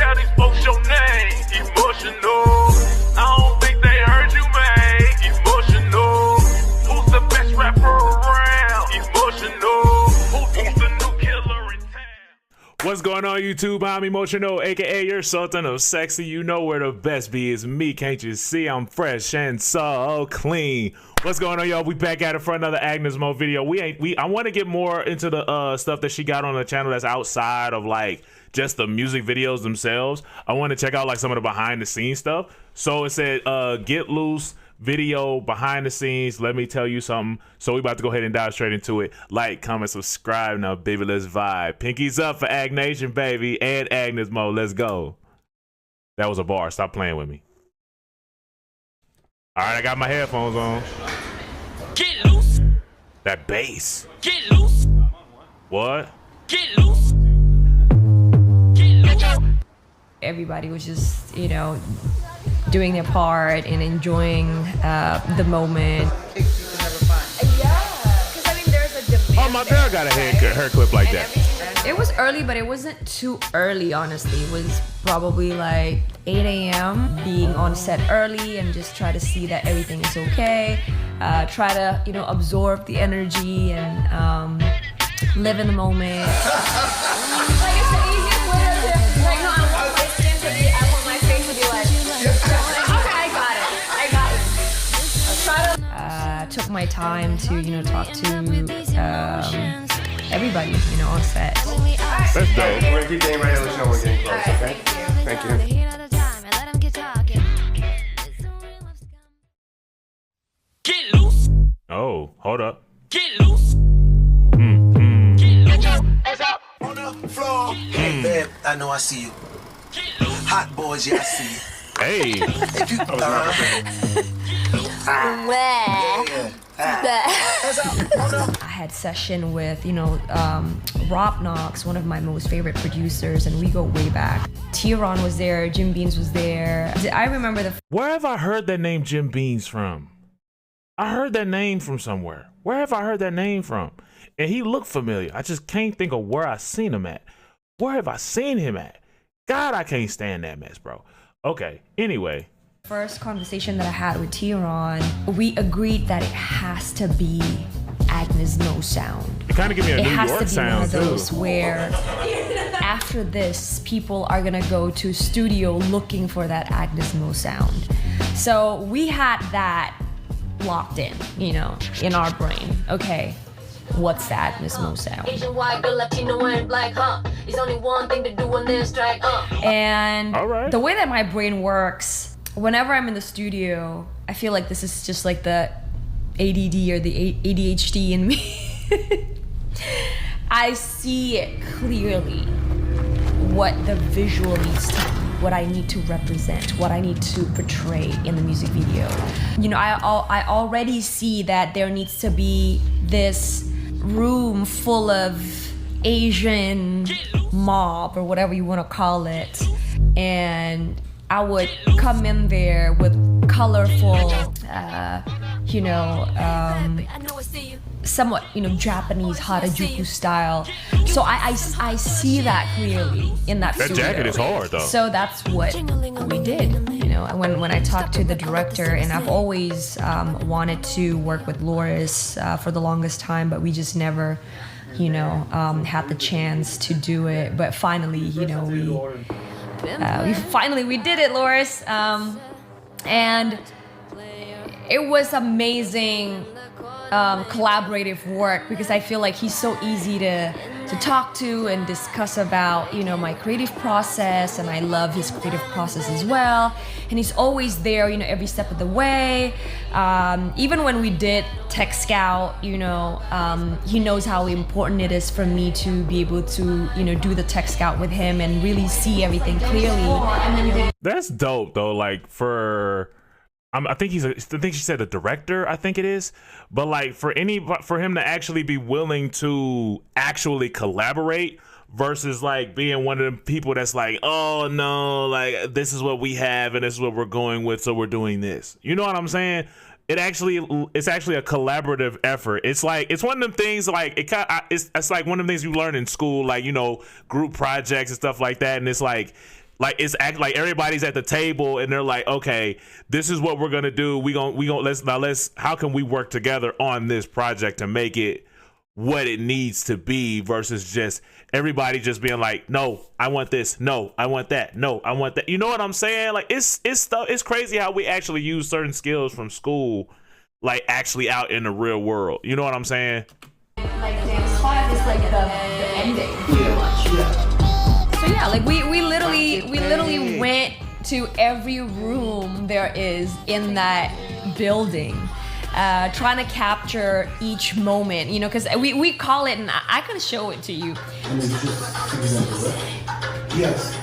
tell these folks your name. Emotional. I don't think they heard you, man. Emotional. Who's the best rapper around? Emotional. Who's the new killer in town? What's going on, YouTube? I'm Emotional, aka your Sultan of Sexy. You know where the best be is me. Can't you see I'm fresh and so clean? What's going on, y'all? We back at it for another Agnez Mo video. I want to get more into the stuff that she got on the channel that's outside of like just the music videos themselves. I want to check out like some of the behind the scenes stuff. So it said get loose video behind the scenes. Let me tell you something. So we about to go ahead and dive straight into it. Like, comment, subscribe now, baby. Let's vibe. Pinkies up for Agnation, baby, and Agnez Mo. Let's go. That was a bar. Stop playing with me. All right, I got my headphones on. Get loose. That bass. Get loose. What? Get loose. Get loose. Everybody was just, you know, doing their part and enjoying the moment. Yeah, because I mean, there's a demand. Oh, my girl got a hair clip like that. It was early, but it wasn't too early, honestly. It was probably like 8 a.m. being on set early and just try to see that everything is okay. Try to, you know, absorb the energy and live in the moment. Like, it's the easiest way to, like, no, I want my skin to be, I want my face to be like, okay, I got it. Took my time to, you know, talk to everybody, you know, on set. That's dope. We're gonna keep getting ready to the show. We're getting close, okay? Thank you. Get loose. Oh, hold up. Get loose. On the floor. Hey, babe, I know I see you. Hot boys, yeah, I see you. Hey. If you I had session with, you know, Rob Knox, one of my most favorite producers, and we go way back. T-Ron was there, Jim Beans was there. I remember the Where have I heard that name Jim Beans from? I heard that name from somewhere. Where have I heard that name from? And he looked familiar. I just can't think of where I seen him at. Where have I seen him at? God, I can't stand that mess, bro. Okay, anyway. first conversation that I had with T-Ron, we agreed that it has to be Agnez Mo sound. It kind of give me a It New has York to be one sound of those too. where after this, people are gonna go to studio looking for that Agnez Mo sound. So we had that locked in, you know, in our brain. Okay, what's the Agnez Mo sound? Asian, white, girl, Latino, and black, huh? There's only one thing to do on this track, And All right. the way that my brain works, whenever I'm in the studio, I feel like this is just like the ADD or the ADHD in me. I see it clearly what the visual needs to be, what I need to represent, what I need to portray in the music video. You know, I already see that there needs to be this room full of Asian mob or whatever you want to call it, and I would come in there with colorful, you know, somewhat, you know, Japanese Harajuku style. So I see that clearly in that That studio. jacket is hard though. So that's what we did, you know. When I talked to the director, and I've always wanted to work with Loris for the longest time, but we just never, you know, had the chance to do it. But finally, you know, we did it, Loris, and it was amazing collaborative work, because I feel like he's so easy to talk to and discuss about, you know, my creative process, and I love his creative process as well. And he's always there, you know, every step of the way. Even when we did Tech Scout, you know, he knows how important it is for me to be able to, you know, do the Tech Scout with him and really see everything clearly. That's dope though. Like for, I think she said the director, I think it is. But like for him to actually be willing to actually collaborate versus like being one of the people that's like, oh no, like this is what we have and this is what we're going with, so we're doing this. You know what I'm saying? It's actually a collaborative effort. It's like, it's one of them things like it's like one of the things you learn in school, like, you know, group projects and stuff like that. And it's like, Like it's act like everybody's at the table and they're like, okay, this is what we're gonna do. We gonna let's how can we work together on this project to make it what it needs to be versus just everybody just being like, no, I want this, no, I want that, no, I want that. You know what I'm saying? Like it's stuff. It's crazy how we actually use certain skills from school, like actually out in the real world. You know what I'm saying? Like dance class is like the ending, pretty much. So yeah, like we literally went to every room there is in that building. Trying to capture each moment, you know, because we call it, and I can show it to you. Yes.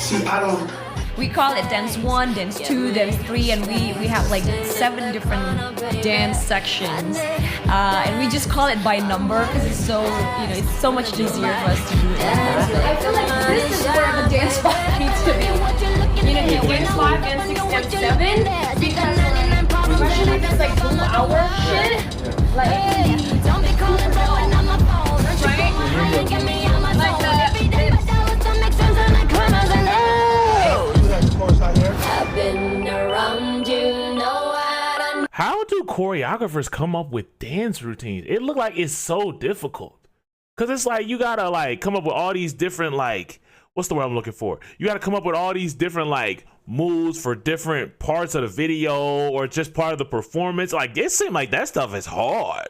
See, I don't. We call it dance 1, dance 2, dance 3, and we have like 7 different dance sections, and we just call it by number because it's so, you know, it's so much easier for us to do it like that. I feel like this is where the dance 5 needs to be. You know, dance 5, dance 6, dance 7, because especially if it's like 2-hour shit, like don't be calling blowing on my phone, right? Like I've been around you, know I How do choreographers come up with dance routines? It look like it's so difficult. Cause it's like you gotta like come up with all these different like, what's the word I'm looking for? You gotta come up with all these different like moves for different parts of the video or just part of the performance. Like it seems like that stuff is hard.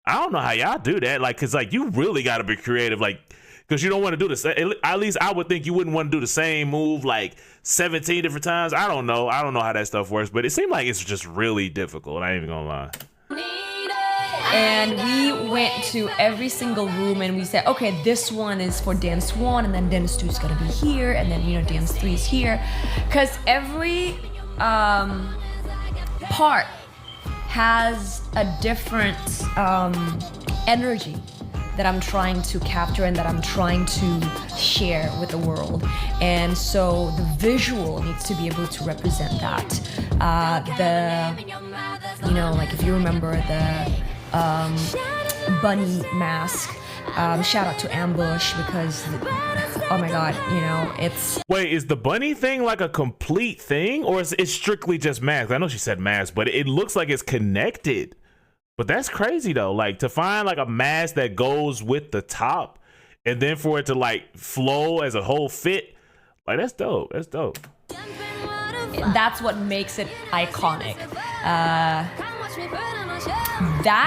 I don't know how y'all do that. Like, cause like you really gotta be creative. Like, cause you don't want to do the same. At least I would think you wouldn't want to do the same move like 17 different times. I don't know how that stuff works, but it seemed like it's just really difficult. I ain't even gonna lie. And we went to every single room and we said, okay, this one is for dance 1, and then dance 2 is gonna be here, and then, you know, dance 3 is here. Because every part has a different energy that I'm trying to capture and that I'm trying to share with the world. And so the visual needs to be able to represent that. You know, like if you remember the bunny mask, shout out to Ambush because, oh my God, you know, it's... Wait, is the bunny thing like a complete thing or is it strictly just mask? I know she said mask, but it looks like it's connected. But that's crazy though, like to find like a mask that goes with the top and then for it to like flow as a whole fit, like that's dope, that's dope. That's what makes it iconic.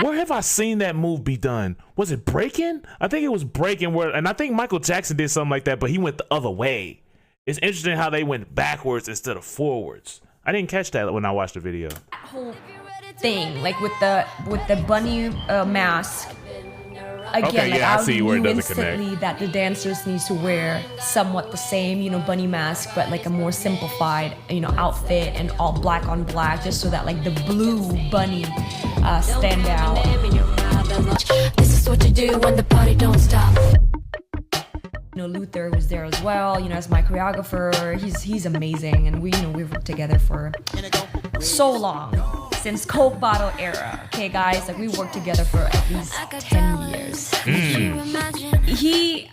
Where have I seen that move be done? Was it Breaking? I think it was Breaking where, and I think Michael Jackson did something like that, but he went the other way. It's interesting how they went backwards instead of forwards. I didn't catch that when I watched the video. Whole thing, like with the bunny mask. Again, okay, like yeah, I see where it doesn't instantly connect. that the dancers need to wear somewhat the same, you know, bunny mask, but like a more simplified, you know, outfit and all black on black, just so that like the blue bunny stand out. This is what you do when the party don't stop. You know, Luther was there as well, you know, as my choreographer. He's amazing, and we've worked together for so long, since Coke bottle era. Okay, guys, like we worked together for at least 10 years. He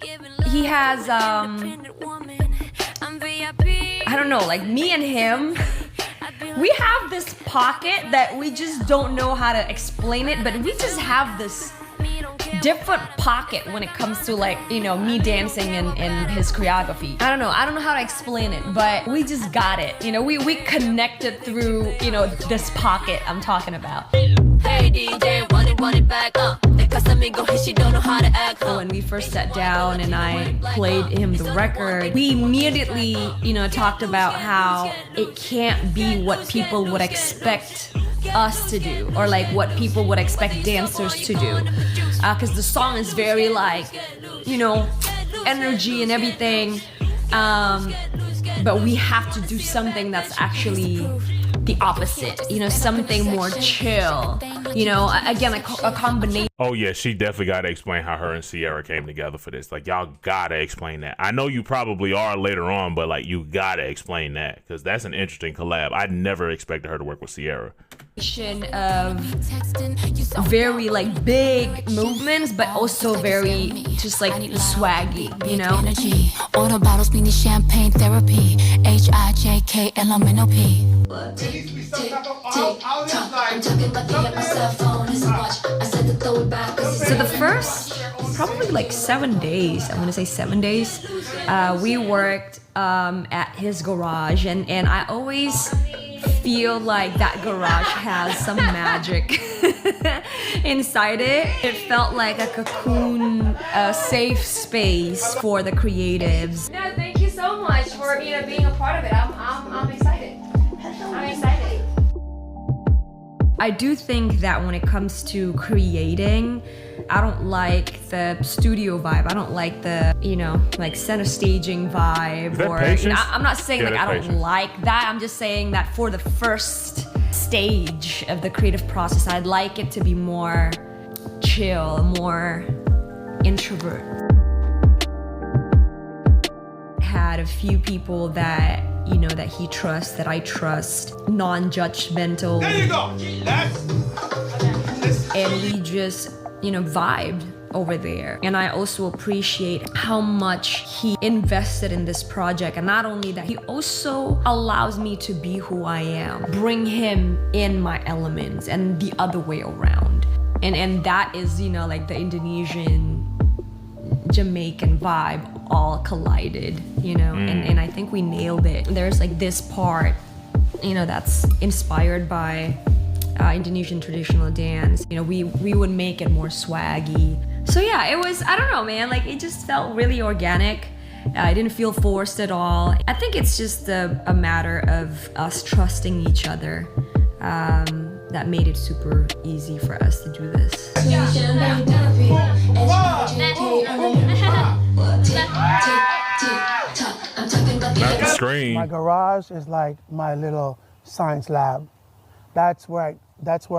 has I don't know, like me and him, we have this pocket that we just don't know how to explain it, but we just have this different pocket when it comes to like, you know, me dancing and his choreography. I don't know how to explain it, but we just got it. You know, we connected through, you know, this pocket I'm talking about. Hey DJ, run it back up. The Casamigo hit, she don't know how to act. When we first sat down and I played him the record, we immediately, you know, talked about how it can't be what people would expect us to do, or like what people would expect dancers to do, because the song is very like, you know, energy and everything, but we have to do something that's actually the opposite, you know, something more chill, you know, again, a combination. Oh yeah, she definitely got to explain how her and Sierra came together for this. Like, y'all gotta explain that. I know you probably are later on, but like, you gotta explain that because that's an interesting collab. I never expected her to work with Sierra. Of very like big movements, but also very just like swaggy, you know. Energy. All the bottles mean champagne therapy. HIJK So the first probably like 7 days, I'm gonna say 7 days, we worked at his garage, and I always feel like that garage has some magic inside it. It felt like a cocoon, a safe space for the creatives. No, thank you so much for being a part of it. I'm excited. I'm excited. I do think that when it comes to creating, I don't like the studio vibe. I don't like the, you know, like center staging vibe. Or, you know, I'm not saying like I don't like that. I'm just saying that for the first stage of the creative process, I'd like it to be more chill, more introvert. Had a few people that, you know, that he trusts, that I trust, non-judgmental. There you go. And we just, you know, vibed over there. And I also appreciate how much he invested in this project. And not only that, he also allows me to be who I am, bring him in my elements and the other way around. And that is, you know, like the Indonesian, Jamaican vibe all collided, you know, and I think we nailed it. There's like this part, you know, that's inspired by Indonesian traditional dance. You know, we would make it more swaggy. So yeah, it was, I don't know, man, like it just felt really organic. I didn't feel forced at all. I think it's just a matter of us trusting each other that made it super easy for us to do this. Not the screen. My garage is like my little science lab. That's where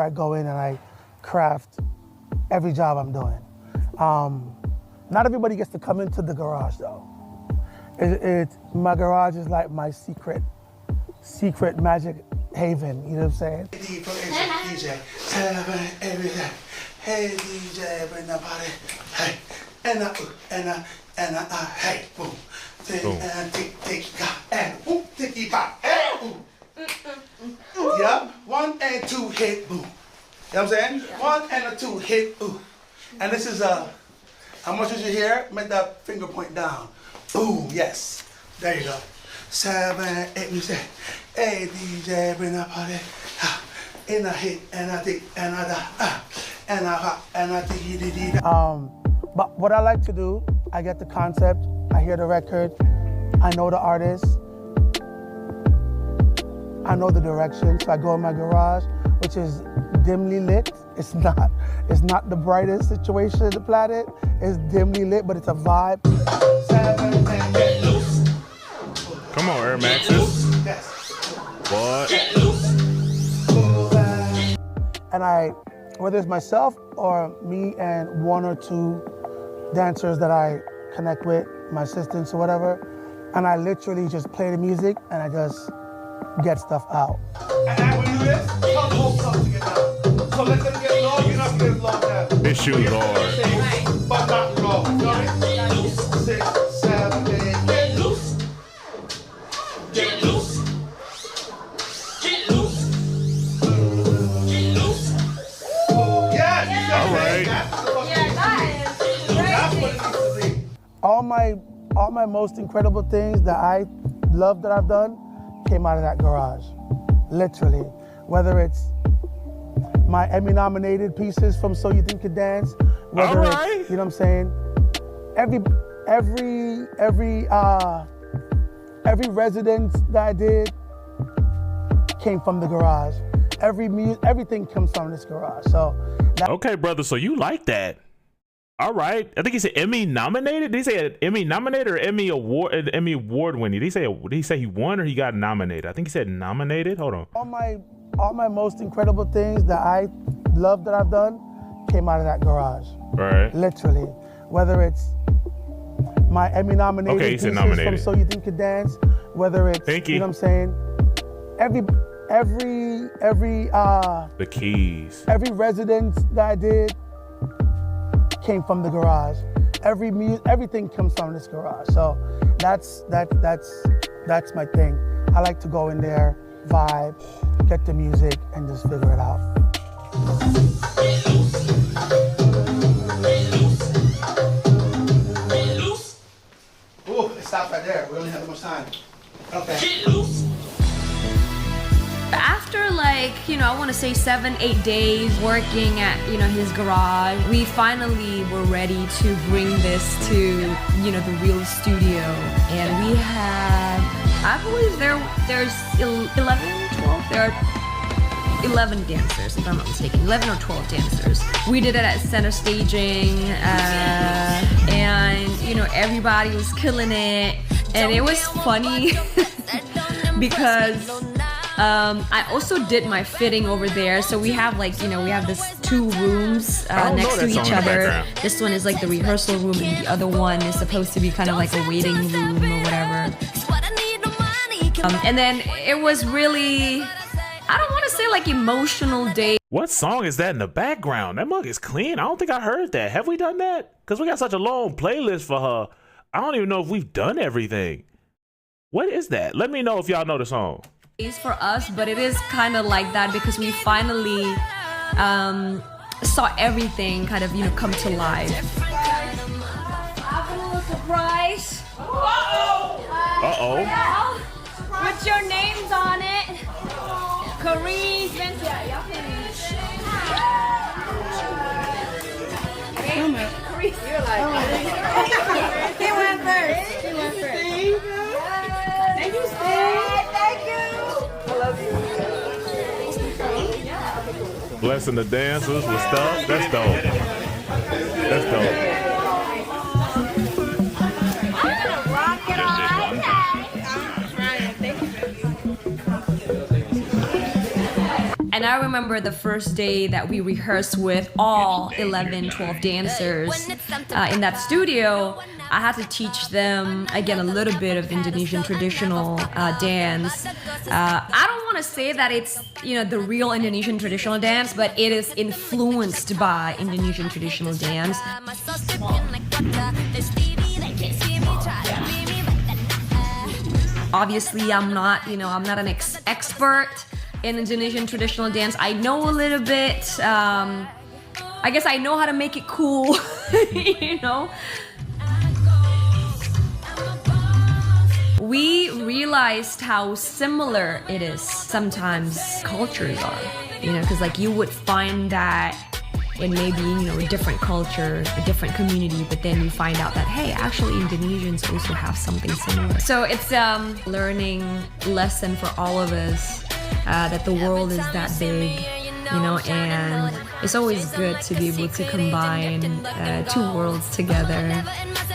I go in and I craft every job I'm doing. Not everybody gets to come into the garage though. My garage is like my secret magic haven, you know what I'm saying? DJ, hey DJ, bring the body, hey, hey, boom, and boom, ticky bop, hey, boom. Yep, 1 and 2 hit, boom. You know what I'm saying? 1 and a 2 hit, ooh. And this is how much did you hear? Make that finger point down. Ooh, yes. There you go. 7, 8, you say, hey DJ, bring that party. And I hit, and I think, and I da, and I hop, and I think, But what I like to do, I get the concept, I hear the record, I know the artist, I know the direction, so I go in my garage, which is dimly lit. It's not the brightest situation on the planet. It's dimly lit, but it's a vibe. 7, 10, get loose. Come on, Air Maxes. Yes. What? And whether it's myself or me and 1 or 2 dancers that I connect with, my assistants or whatever, and I literally just play the music and I just get stuff out. And now when you do this, tell the whole club to get down. So let them get low, you're not getting low down. This shoe's hard. But not low. You know what I mean? 6, 7, 8, get loose. Get loose. Get loose. Get loose. Yes, All right. That's what it needs to be. All my most incredible things that I love that I've done came out of that garage, literally. Whether it's my Emmy-nominated pieces from So You Think You Dance, whether it's, you know what I'm saying? Every residence that I did came from the garage. Everything comes from this garage. So Okay, brother, so you like that. All right. I think he said Emmy nominated. Did he say Emmy nominated or Emmy award winning? Did he say he won or he got nominated? I think he said nominated. Hold on. All my most incredible things that I love that I've done came out of that garage. Right. Literally. Whether it's my Emmy nominated pieces from So You Think You Dance, whether it's you know what I'm saying? Every the keys. Every residence that I did came from the garage. Everything comes from this garage. So that's my thing. I like to go in there, vibe, get the music, and just figure it out. Ooh, it stopped right there. We only have that much time. Okay. After like, you know, I want to say 7-8 days working at, you know, his garage, we finally were ready to bring this to, you know, the real studio. And we had, I believe there's 11, 12, there are 11 dancers, if I'm not mistaken, 11 or 12 dancers. We did it at center staging, and, you know, everybody was killing it. And it was funny because I also did my fitting over there. So we have like, you know, we have this 2 rooms next to each other. This one is like the rehearsal room and the other one is supposed to be kind of like a waiting room or whatever. And then it was really, I don't want to say like emotional day. What song is that in the background? That mug is clean. I don't think I heard that. Have we done that? Because we got such a long playlist for her. I don't even know if we've done everything. What is that? Let me know if y'all know the song. For us, but it is kind of like that because we finally saw everything kind of, you know, come to life. I have a little surprise. Uh-oh. With your names on it. Kareem, Spencer, y'all finish. You're like, he went first. He went first. Thank you, Steve. Thank you. I love you. Blessing the dancers with stuff. That's dope. That's dope. I'm gonna rock it all night. I'm trying. Thank you. And I remember the first day that we rehearsed with all 11, 12 dancers in that studio. I had to teach them, again, a little bit of Indonesian traditional dance. I don't want to say that it's, you know, the real Indonesian traditional dance, but it is influenced by Indonesian traditional dance. Obviously, I'm not an expert in Indonesian traditional dance. I know a little bit. I guess I know how to make it cool, you know. We realized how similar it is sometimes cultures are, you know, because like you would find that in maybe, you know, a different culture, a different community, but then you find out that, hey, actually Indonesians also have something similar. So it's a learning lesson for all of us that the world is that big, you know, and it's always good to be able to combine 2 worlds together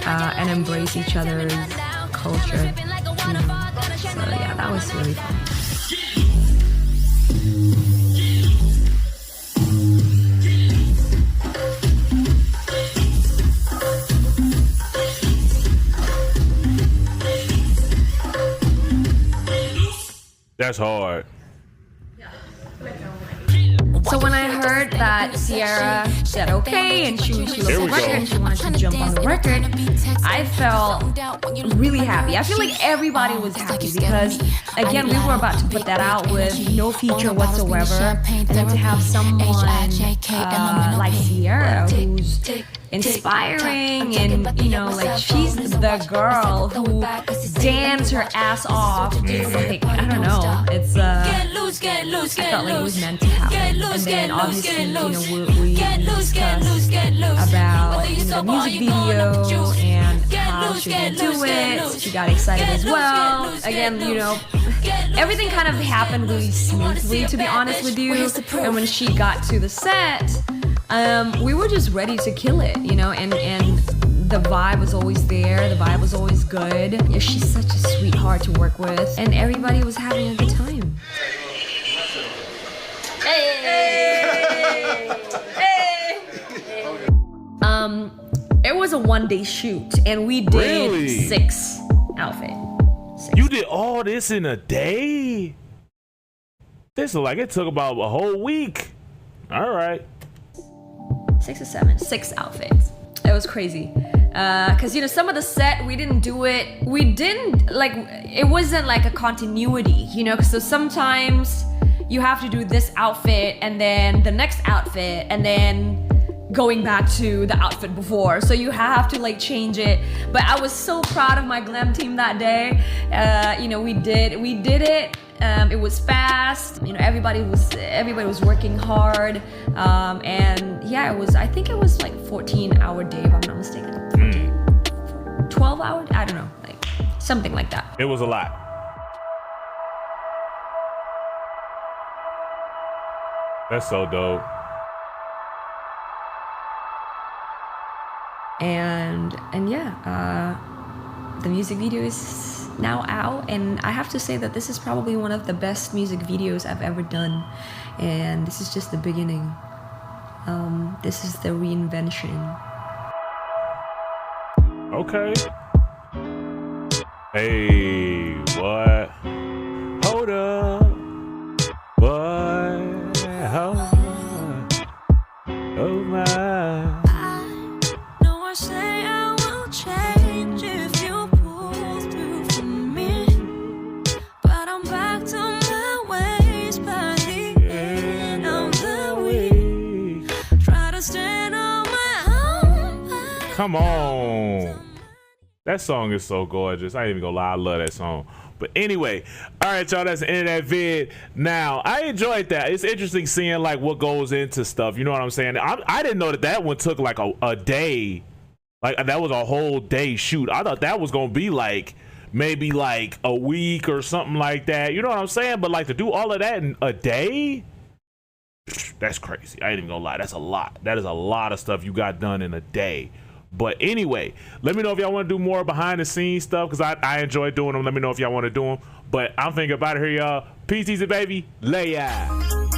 and embrace each other's culture. So yeah, that was really fun. That's hard. So when I heard that Sierra said okay and she looked at the record and she wanted to jump on the record, I felt really happy. I feel like everybody was happy because, again, we were about to put that out with no feature whatsoever, and then to have someone like Sierra who's inspiring and, you know, like she's the girl who danced her ass off. Like, I don't know, it's I felt like it was meant to happen. And then obviously, you know, we discussed about, you know, the music video and how she would do it. She got excited as well. Again, you know, everything kind of happened really smoothly, to be honest with you. And when she got to the set, We were just ready to kill it, you know, and the vibe was always there. The vibe was always good. Yeah, she's such a sweetheart to work with, and everybody was having a good time. It was a one-day shoot, and we did Really? 6 outfits. You did all this in a day? This look like it took about a whole week. All right. 6 or 7. 6 outfits. It was crazy. Cause you know, some of the set, we didn't do it. We didn't, like, it wasn't like a continuity, you know? So sometimes you have to do this outfit and then the next outfit and then going back to the outfit before. So you have to like change it. But I was so proud of my glam team that day. You know, we did it. It was fast. You know, everybody was working hard. And yeah, I think it was like 14-hour day, if I'm not mistaken. 12 hour? I don't know, like something like that. It was a lot. That's so dope. And yeah, the music video is now out, and I have to say that this is probably one of the best music videos I've ever done, and this is just the beginning. This is the reinvention. Okay. Hey, what? Hold up. What? Hold up. Oh my. I say I will change if you pull through for me, but I'm back to my ways by the end of the week. Try to stand on my own. Come on. That song is so gorgeous. I ain't even gonna lie, I love that song. But anyway, all right, y'all, that's the end of that vid. Now, I enjoyed that. It's interesting seeing like what goes into stuff. You know what I'm saying? I didn't know that one took like a day. Like that was a whole day shoot. I thought that was gonna be like maybe like a week or something like that. You know what I'm saying? But like to do all of that in a day, that's crazy. I ain't even gonna lie. That's a lot. That is a lot of stuff you got done in a day. But anyway, let me know if y'all want to do more behind the scenes stuff, because I enjoy doing them. Let me know if y'all want to do them. But I'm thinking about it here, y'all. PT's it, baby. Lay out.